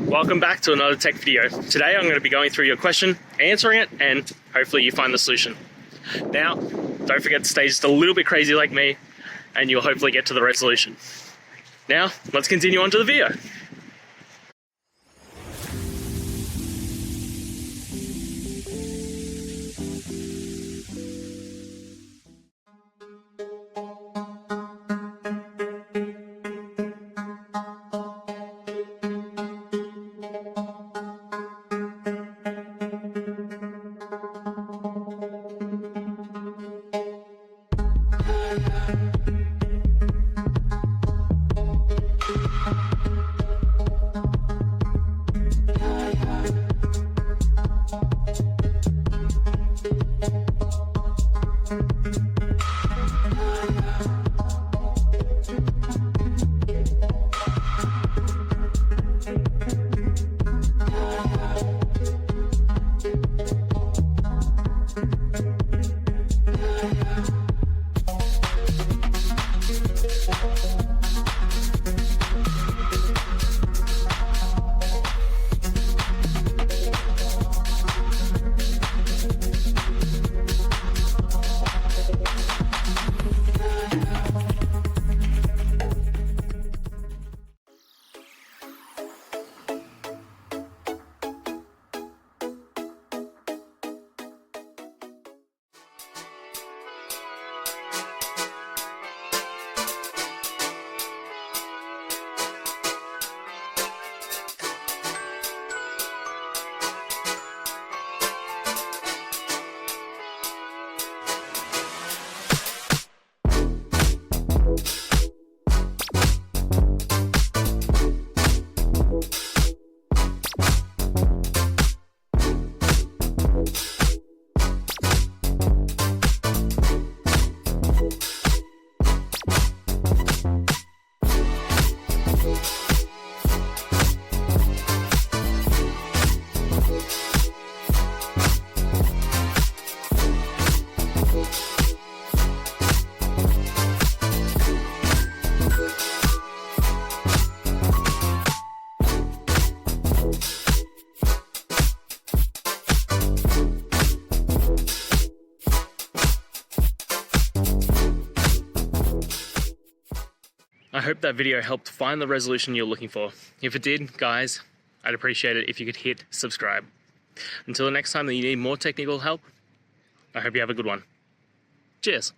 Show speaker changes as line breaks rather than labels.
Welcome back to another tech video. Today I'm going to be going through your question, answering it, and hopefully you find the solution. Now, don't forget to stay just a little bit crazy like me, and you'll hopefully get to the resolution. Now, let's continue on to the video. I hope that video helped find the resolution you're looking for. If it did, guys, I'd appreciate it if you could hit subscribe. Until the next time that you need more technical help, I hope you have a good one. Cheers.